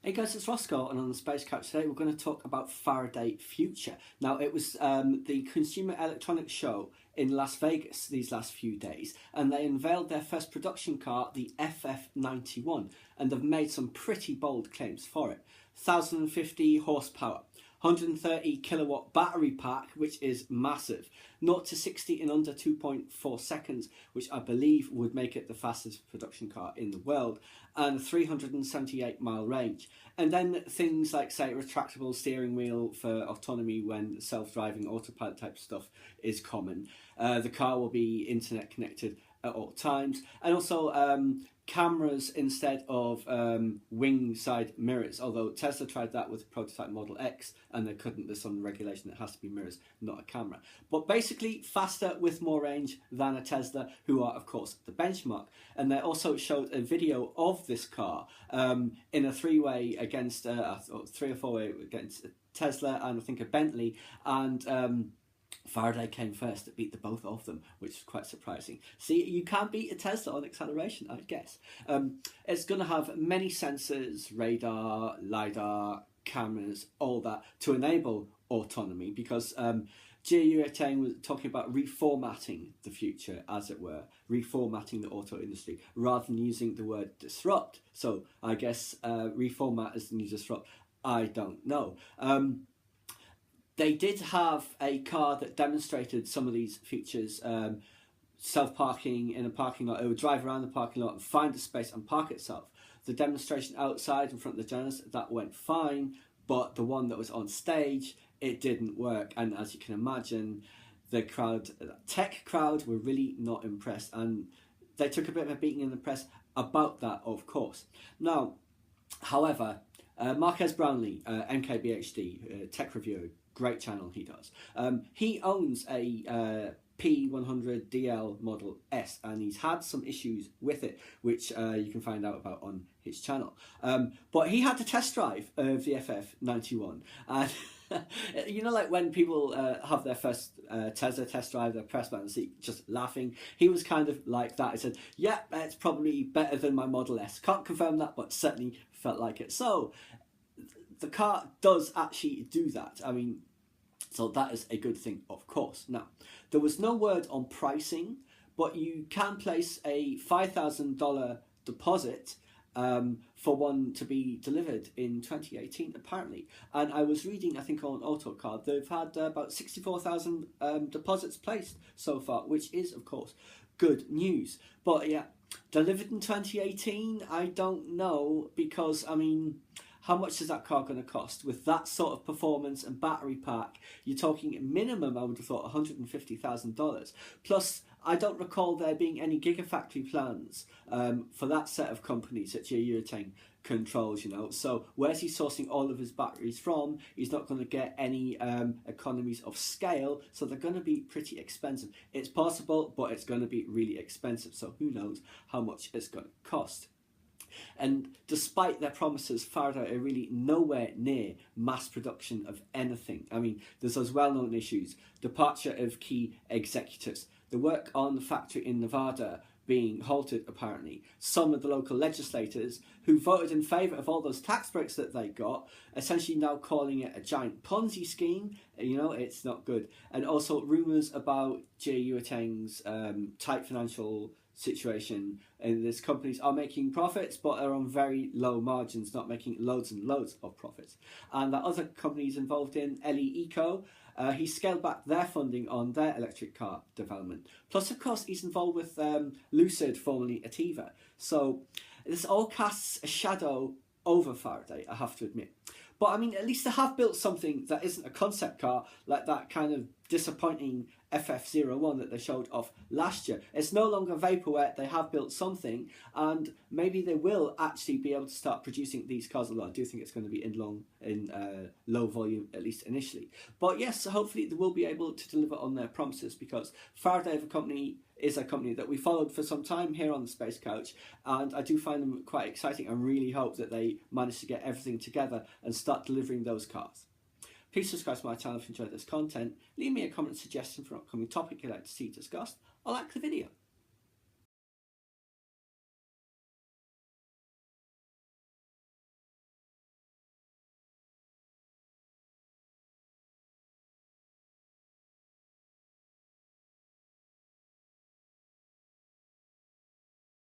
Hey guys, it's Roscoe, and on the Space Couch today we're going to talk about Faraday Future. Now, it was the Consumer Electronics Show in Las Vegas these last few days, and they unveiled their first production car, the FF91, and they've made some pretty bold claims for it. 1,050 horsepower, 130 kilowatt battery pack, which is massive, 0 to 60 in under 2.4 seconds, which I believe would make it the fastest production car in the world, and a 378-mile range. And then things like, say, retractable steering wheel for autonomy when self-driving autopilot type stuff is common. The car will be internet connected at all times, and also cameras instead of wing side mirrors, although Tesla tried that with prototype Model X and they couldn't. There's some regulation that has to be mirrors, not a camera. But basically faster with more range than a Tesla, who are of course the benchmark. And they also showed a video of this car in a three-way against, or 3 or 4-way against a Tesla and I think a Bentley, and Faraday came first to beat the both of them, which is quite surprising. See, you can beat a Tesla on acceleration, I guess. It's going to have many sensors, radar, LiDAR, cameras, all that, to enable autonomy, because Jie Yueteng was talking about reformatting the future, as it were, reformatting the auto industry, rather than using the word disrupt. So I guess reformat is the new disrupt. I don't know. They did have a car that demonstrated some of these features, self-parking in a parking lot. It would drive around the parking lot and find a space and park itself. The demonstration outside in front of the journalists, that went fine, but the one that was on stage, it didn't work. And as you can imagine, the crowd, the tech crowd, were really not impressed. And they took a bit of a beating in the press about that, of course. Now, however, Marques Brownlee, MKBHD, tech reviewer, great channel he does. He owns a P100DL Model S, and he's had some issues with it, which you can find out about on his channel. But he had the test drive of the FF91, and you know, like when people have their first Tesla test drive, their press button seat, just laughing. He was kind of like that. He said, "Yeah, it's probably better than my Model S. Can't confirm that, but certainly felt like it." So the car does actually do that. I mean, so that is a good thing, of course. Now, there was no word on pricing, but you can place a $5,000 deposit for one to be delivered in 2018, apparently. And I was reading, I think on AutoCard, they've had about 64,000 deposits placed so far, which is, of course, good news. But yeah, delivered in 2018, I don't know, because, I mean, how much is that car going to cost? With that sort of performance and battery pack, you're talking minimum, I would have thought, $150,000. Plus, I don't recall there being any gigafactory plans for that set of companies that Jie Yueteng controls, you know. So where's he sourcing all of his batteries from? He's not going to get any economies of scale, so they're going to be pretty expensive. It's possible, but it's going to be really expensive, so who knows how much it's going to cost. And despite their promises, Faraday are really nowhere near mass production of anything. I mean, there's those well-known issues: departure of key executives, the work on the factory in Nevada being halted, apparently. Some of the local legislators who voted in favour of all those tax breaks that they got, essentially now calling it a giant Ponzi scheme. You know, it's not good. And also rumours about Jie Yueteng's tight financial situation, and these companies are making profits but are on very low margins, not making loads and loads of profits. And that other companies involved in LE Eco, he scaled back their funding on their electric car development. Plus, of course, he's involved with Lucid, formerly Ativa. So this all casts a shadow over Faraday, I have to admit. But I mean, at least they have built something that isn't a concept car, like that kind of disappointing FF91 that they showed off last year. It's no longer vaporware. They have built something, and maybe they will actually be able to start producing these cars. Although I do think it's going to be in low volume, at least initially. But yes, hopefully they will be able to deliver on their promises, because Faraday is a company that we followed for some time here on the Space Couch, and I do find them quite exciting. I really hope that they manage to get everything together and start delivering those cars. Please subscribe to my channel if you enjoyed this content. Leave me a comment suggestion for an upcoming topic you'd like to see discussed, or like the video.